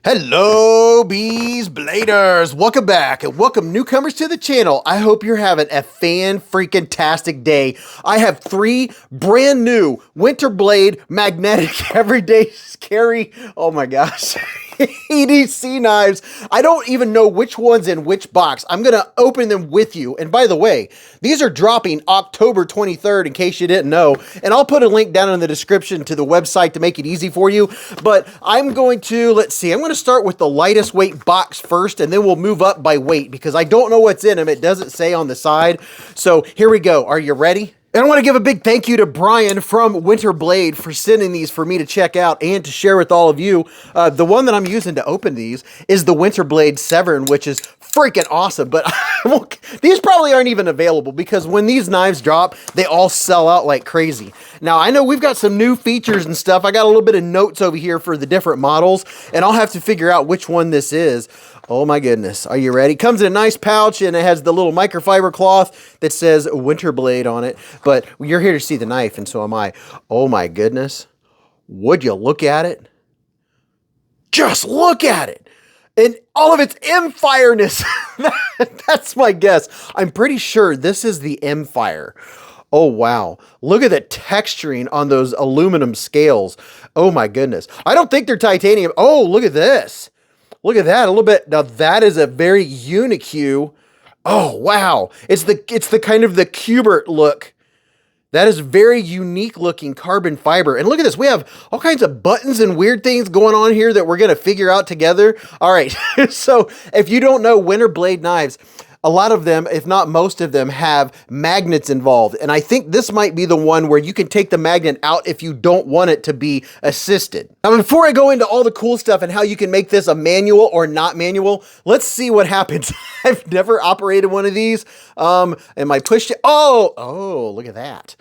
Hello, Beez Bladers. Welcome back and welcome newcomers to the channel. I hope you're having a fan-freaking-tastic day. I have 3 brand new Winter Blade magnetic everyday carry. Oh my gosh. EDC knives. I don't even know which one's in which box. I'm going to open them with you. And by the way, these are dropping October 23rd in case you didn't know. And I'll put a link down in the description to the website to make it easy for you. But I'm going to, let's see, I'm going to start with the lightest weight box first, and then we'll move up by weight because I don't know what's in them. It doesn't say on the side. So here we go. Are you ready? And I want to give a big thank you to Brian from Winter Blade for sending these for me to check out and to share with all of you. The one that I'm using to open these is the Winter Blade Veyron, which is freaking awesome. But these probably aren't even available because when these knives drop, they all sell out like crazy. Now, I know we've got some new features and stuff. I got a little bit of notes over here for the different models, and I'll have to figure out which one this is. Oh my goodness. Are you ready? Comes in a nice pouch, and it has the little microfiber cloth that says Winter Blade on it. But you're here to see the knife, and so am I. Oh my goodness. Would you look at it? Just look at it. And all of its M-fireness. That's my guess. I'm pretty sure this is the M-fire. Oh, wow. Look at the texturing on those aluminum scales. Oh my goodness. I don't think they're titanium. Oh, look at this. Look at that a little bit. Now that is a very unique. Oh, wow. It's the kind of the Cubert look. That is very unique looking carbon fiber. And look at this. We have all kinds of buttons and weird things going on here that we're going to figure out together. All right. So if you don't know Winter Blade knives, a lot of them, if not most of them, have magnets involved. And I think this might be the one where you can take the magnet out if you don't want it to be assisted. Now, before I go into all the cool stuff and how you can make this a manual or not manual, let's see what happens. I've never operated one of these. Am I pushed it? Oh, look at that.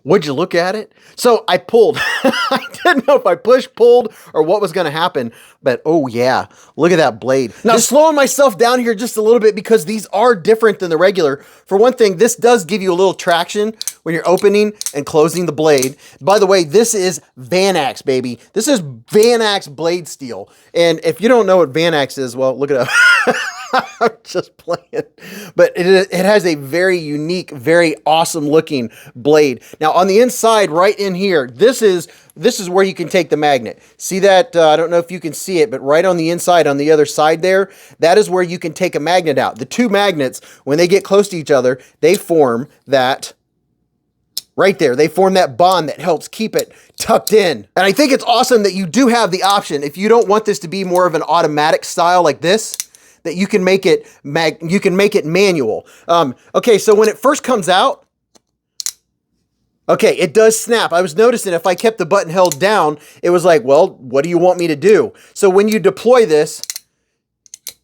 Would you look at it? So I pulled. I didn't know if I pushed, pulled, or what was going to happen. But oh yeah, look at that blade. Now slowing myself down here just a little bit because these are different than the regular. For one thing, this does give you a little traction when you're opening and closing the blade. By the way, this is Vanax, baby. This is Vanax blade steel. And if you don't know what Vanax is, well, look it up. I'm just playing. But it has a very unique, very awesome looking blade. Now on the inside, right in here, this is where you can take the magnet. See that? I don't know if you can see it, but right on the inside, on the other side there, that is where you can take a magnet out. The 2 magnets, when they get close to each other, they form that right there. They form that bond that helps keep it tucked in. And I think it's awesome that you do have the option, if you don't want this to be more of an automatic style like this, that you can make it manual. Okay, so when it first comes out, okay, it does snap. I was noticing if I kept the button held down, it was like, well, what do you want me to do? So when you deploy this,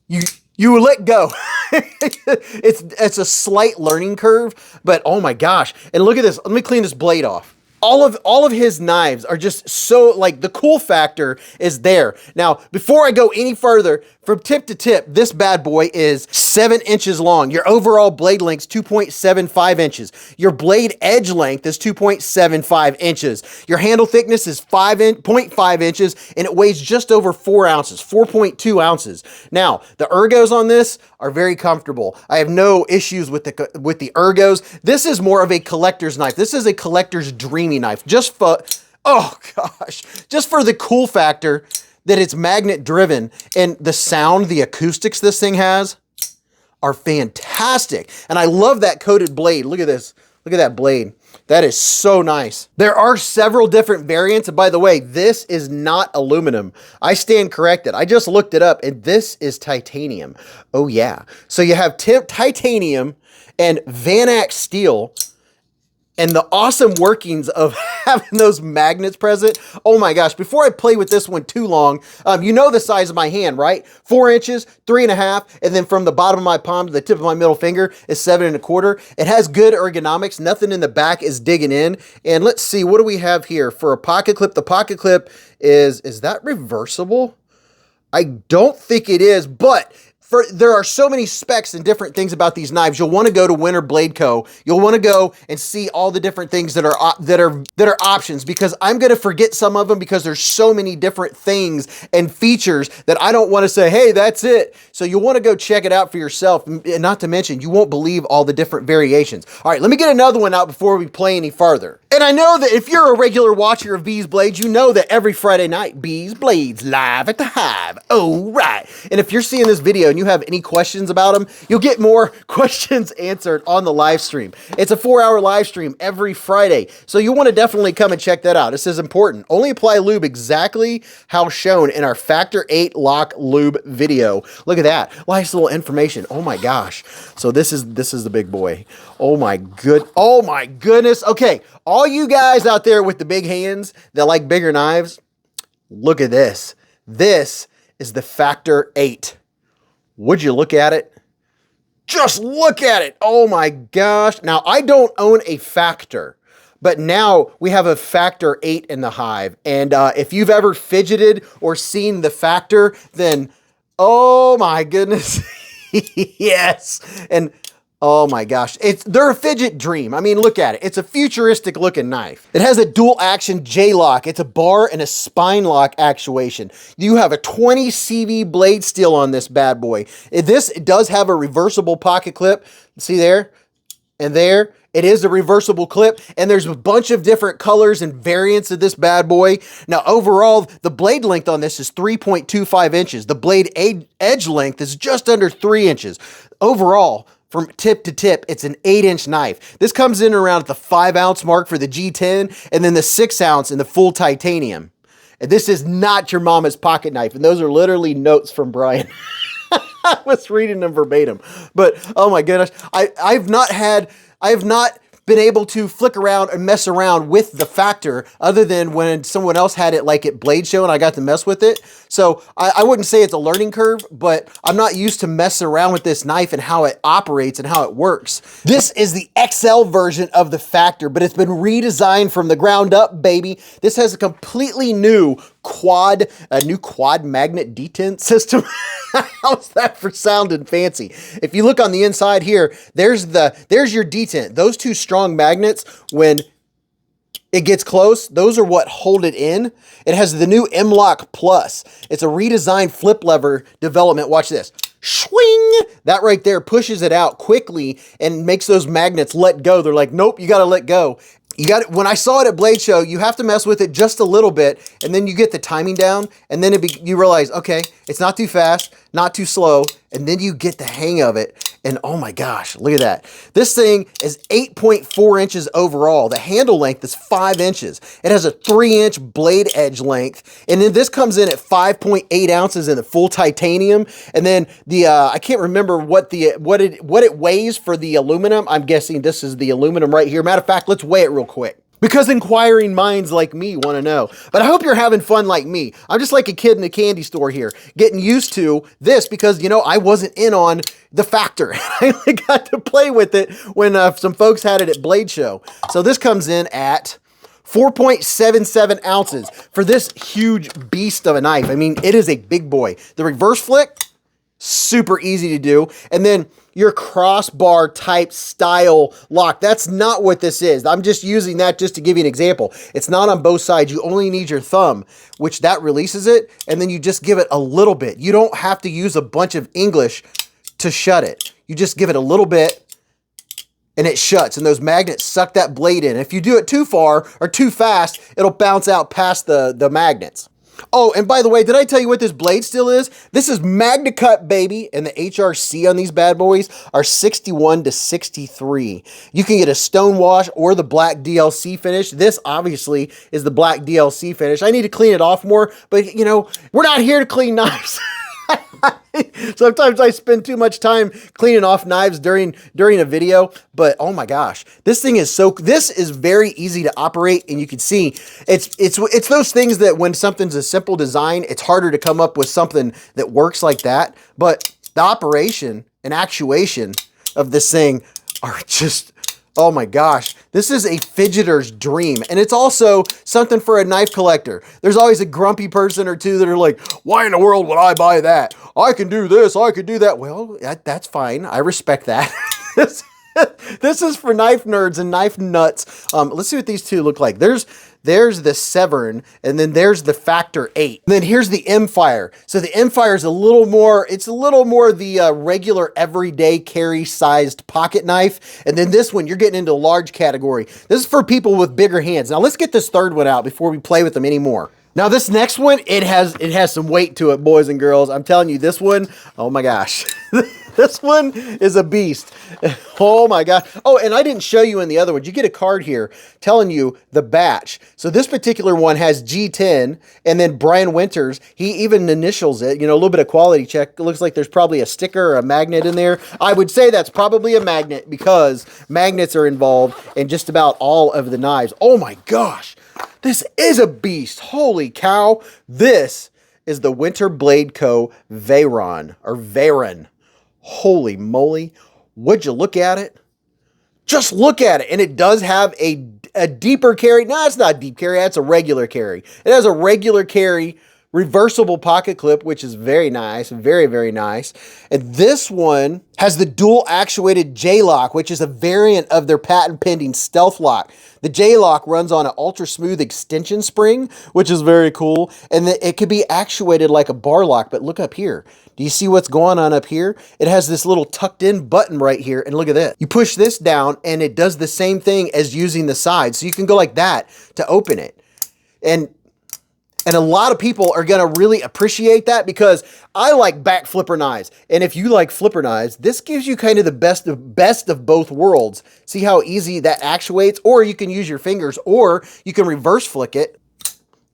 you let go. It's a slight learning curve, but oh my gosh. And look at this. Let me clean this blade off. All of his knives are just so, like, the cool factor is there. Now, before I go any further, from tip to tip, this bad boy is 7 inches long. Your overall blade length is 2.75 inches. Your blade edge length is 2.75 inches. Your handle thickness is 0.5 inches, and it weighs just over 4 ounces, 4.2 ounces. Now, the ergos on this are very comfortable. I have no issues with the ergos. This is more of a collector's knife. This is a collector's dreamy knife. Just for, oh gosh, just for the cool factor that it's magnet driven, and the sound, the acoustics this thing has are fantastic. And I love that coated blade. Look at this. Look at that blade. That is so nice. There are several different variants. And by the way, this is not aluminum. I stand corrected. I just looked it up, and this is titanium. Oh yeah. So you have titanium and Vanax steel, and the awesome workings of having those magnets present. Oh my gosh, before I play with this one too long, you know the size of my hand, right? 4 inches, 3.5, and then from the bottom of my palm to the tip of my middle finger is 7.25. It has good ergonomics. Nothing in the back is digging in. And let's see, what do we have here for a pocket clip? The pocket clip is that reversible? I don't think it is, but there are so many specs and different things about these knives. You'll want to go to Winter Blade Co. You'll want to go and see all the different things that are options, because I'm going to forget some of them because there's so many different things and features that I don't want to say, hey, that's it. So you'll want to go check it out for yourself. And not to mention, you won't believe all the different variations. All right, let me get another one out before we play any farther. And I know that if you're a regular watcher of Beez Blades, you know that every Friday night, Beez Blades live at the Hive. Oh, right. And if you're seeing this video and you have any questions about them, you'll get more questions answered on the live stream. It's a 4-hour live stream every Friday, so you want to definitely come and check that out. This is important. Only apply lube exactly how shown in our Factor 8 Lock Lube video. Look at that. Nice little information. Oh my gosh. So this is the big boy. Oh my goodness. Okay, all you guys out there with the big hands that like bigger knives, look at this. This is the Factor 8. Would you look at it? Just look at it. Oh my gosh. Now, I don't own a Factor, but now we have a Factor 8 in the Hive. And if you've ever fidgeted or seen the Factor, then oh my goodness. Yes. And oh my gosh, they're a fidget dream. I mean, look at it. It's a futuristic looking knife. It has a dual action J-lock. It's a bar and a spine lock actuation. You have a 20 CV blade steel on this bad boy. This does have a reversible pocket clip. See there and there. It is a reversible clip, and there's a bunch of different colors and variants of this bad boy. Now, overall, the blade length on this is 3.25 inches. The blade edge length is just under 3 inches. Overall, from tip to tip, it's an 8-inch knife. This comes in around at the 5-ounce mark for the G10, and then the 6-ounce in the full titanium. And this is not your mama's pocket knife, and those are literally notes from Brian. I was reading them verbatim, but oh my goodness, I have not been able to flick around and mess around with the Factor other than when someone else had it like at Blade Show and I got to mess with it. So I wouldn't say it's a learning curve, but I'm not used to messing around with this knife and how it operates and how it works. This is the XL version of the Factor, but it's been redesigned from the ground up, baby. This has a completely new quad magnet detent system. How's that for sounding fancy? If you look on the inside here, there's your detent. Those two strong magnets, when it gets close, those are what hold it in. It has the new M-Lock Plus. It's a redesigned flip lever development. Watch this. Swing! That right there pushes it out quickly and makes those magnets let go. They're like, nope, you got to let go. When I saw it at Blade Show, you have to mess with it just a little bit, and then you get the timing down, and then you realize, okay, it's not too fast, not too slow, and then you get the hang of it. And oh my gosh, look at that. This thing is 8.4 inches overall. The handle length is 5 inches. It has a 3-inch blade edge length. And then this comes in at 5.8 ounces in the full titanium. And then I can't remember what it weighs for the aluminum. I'm guessing this is the aluminum right here. Matter of fact, let's weigh it real quick, because inquiring minds like me want to know. But I hope you're having fun like me. I'm just like a kid in a candy store here, getting used to this because, you know, I wasn't in on the Factor. I only got to play with it when some folks had it at Blade Show. So this comes in at 4.77 ounces for this huge beast of a knife. I mean, it is a big boy. The reverse flick, super easy to do. And then your crossbar type style lock. That's not what this is. I'm just using that just to give you an example. It's not on both sides. You only need your thumb, which that releases it. And then you just give it a little bit. You don't have to use a bunch of English to shut it. You just give it a little bit and it shuts. And those magnets suck that blade in. If you do it too far or too fast, it'll bounce out past the magnets. Oh, and by the way, did I tell you what this blade steel is? This is Magna Cut, baby, and the HRC on these bad boys are 61 to 63. You can get a stone wash or the black DLC finish. This obviously is the black DLC finish. I need to clean it off more, but you know, we're not here to clean knives. Sometimes I spend too much time cleaning off knives during a video, but oh my gosh, this is very easy to operate, and you can see it's those things that when something's a simple design, it's harder to come up with something that works like that. But the operation and actuation of this thing are just, oh my gosh, this is a fidgeter's dream. And it's also something for a knife collector. There's always a grumpy person or two that are like, why in the world would I buy that? I can do this, I could do that. Well, that's fine. I respect that. This is for knife nerds and knife nuts. Let's see what these two look like. There's the Veyron, and then there's the Factor 8. And then here's the M-Fire. So the M-Fire is a little more the regular everyday carry sized pocket knife. And then this one, you're getting into a large category. This is for people with bigger hands. Now let's get this third one out before we play with them anymore. Now this next one, it has some weight to it, boys and girls. I'm telling you, this one, oh my gosh. This one is a beast. Oh my God. Oh, and I didn't show you in the other ones. You get a card here telling you the batch. So this particular one has G10, and then Brian Winters, he even initials it, you know, a little bit of quality check. It looks like there's probably a sticker or a magnet in there. I would say that's probably a magnet because magnets are involved in just about all of the knives. Oh my gosh. This is a beast. Holy cow. This is the Winter Blade Co. Veyron, or Veyron. Holy moly. Would you look at it? Just look at it. And it does have a deeper carry. No, it's not a deep carry. That's a regular carry. It has a regular carry, reversible pocket clip, which is very nice. Very, very nice. And this one has the dual actuated J-Lock, which is a variant of their patent pending Stealth Lock. The J-Lock runs on an ultra smooth extension spring, which is very cool. And it could be actuated like a bar lock, but look up here. Do you see what's going on up here? It has this little tucked in button right here. And look at this. You push this down and it does the same thing as using the side. So you can go like that to open it. And a lot of people are going to really appreciate that because I like back flipper knives. And if you like flipper knives, this gives you kind of the best of both worlds. See how easy that actuates? Or you can use your fingers, or you can reverse flick it.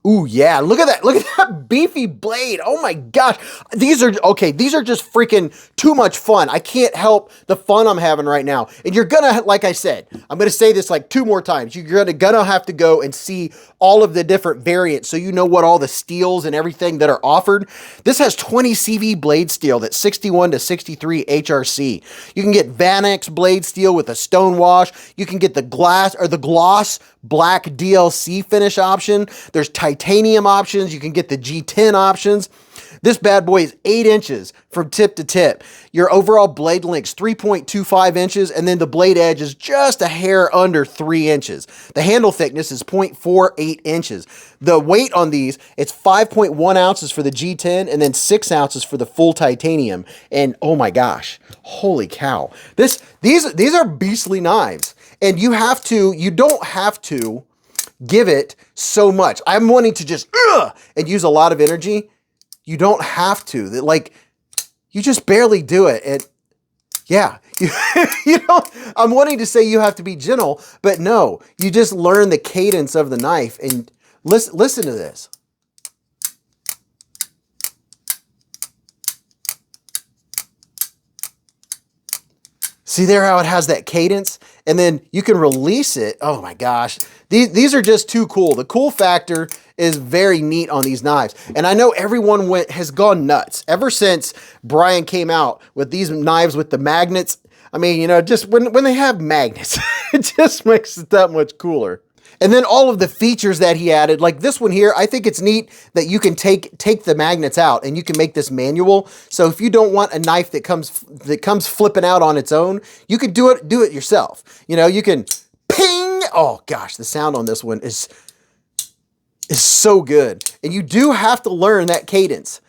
Ooh, yeah, look at that. Look at that beefy blade. Oh my gosh. These are just freaking too much fun. I can't help the fun I'm having right now. And you're gonna, like I said, I'm gonna say this like 2 more times. You're gonna have to go and see all of the different variants so you know what all the steels and everything that are offered. This has 20 CV blade steel that's 61 to 63 HRC. You can get Vanex blade steel with a stone wash. You can get the gloss black DLC finish option. There's titanium options. You can get the G10 options. This bad boy is 8 inches from tip to tip. Your overall blade length's 3.25 inches, and then the blade edge is just a hair under 3 inches. The handle thickness is 0.48 inches. The weight on these, it's 5.1 ounces for the G10, and then 6 ounces for the full titanium. And oh my gosh, holy cow. These are beastly knives. And you don't have to give it so much. I'm wanting to just and use a lot of energy. You don't have to. Like, you just barely do it. And yeah, I'm wanting to say you have to be gentle, but no, you just learn the cadence of the knife. And listen to this. See there how it has that cadence? And then you can release it. Oh my gosh. These are just too cool. The cool factor is very neat on these knives. And I know everyone has gone nuts ever since Brian came out with these knives with the magnets. I mean, you know, just when they have magnets, it just makes it that much cooler. And then all of the features that he added, like this one here, I think it's neat that you can take the magnets out and you can make this manual. So if you don't want a knife that comes flipping out on its own, you could do it yourself. You know, you can ping. Oh gosh, the sound on this one is so good. And you do have to learn that cadence.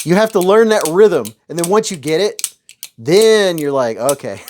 You have to learn that rhythm. And then once you get it, then you're like, okay.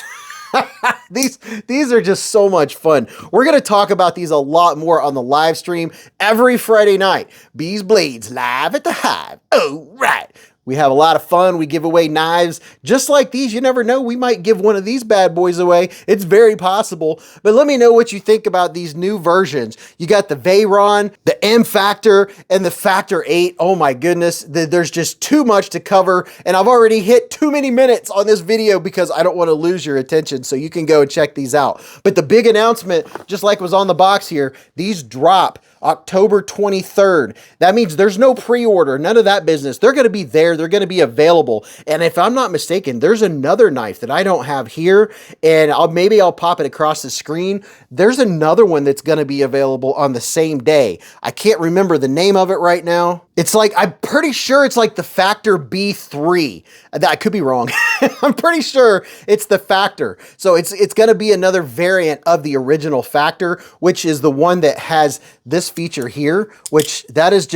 These are just so much fun. We're going to talk about these a lot more on the live stream every Friday night. Beez Blades live at the Hive. Oh, right. We have a lot of fun. We give away knives just like these. You never know. We might give one of these bad boys away. It's very possible. But let me know what you think about these new versions. You got the Veyron, the M Factor, and the Factor 8. Oh my goodness. There's just too much to cover. And I've already hit too many minutes on this video because I don't want to lose your attention. So you can go and check these out. But the big announcement, just like was on the box here, these drop October 23rd. That means there's no pre-order, none of that business. They're going to be there there. They're going to be available. And if I'm not mistaken, there's another knife that I don't have here, and maybe I'll pop it across the screen. There's another one that's going to be available on the same day. I can't remember the name of it right now. It's like, I'm pretty sure it's like the Factor B3. I could be wrong. I'm pretty sure it's the Factor. So it's going to be another variant of the original Factor, which is the one that has this feature here, which that is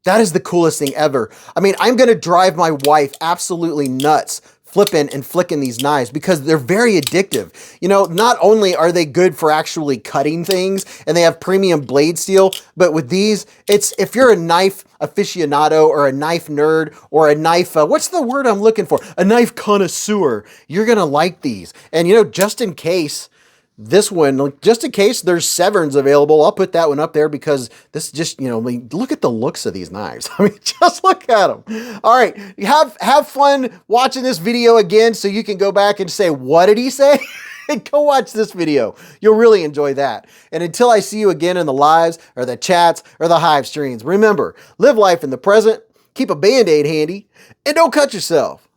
the coolest thing ever. I mean, I'm going to drive my wife absolutely nuts flipping and flicking these knives because they're very addictive. You know, not only are they good for actually cutting things and they have premium blade steel, but with these, if you're a knife aficionado or a knife nerd or a knife, what's the word I'm looking for? A knife connoisseur, you're going to like these. And you know, just in case, this one, just in case there's Severns available, I'll put that one up there because this just, you know, I mean, look at the looks of these knives. I mean, just look at them. All right, have fun watching this video again so you can go back and say, what did he say? And go watch this video. You'll really enjoy that. And until I see you again in the lives or the chats or the hive streams, remember, live life in the present, keep a Band-Aid handy, and don't cut yourself.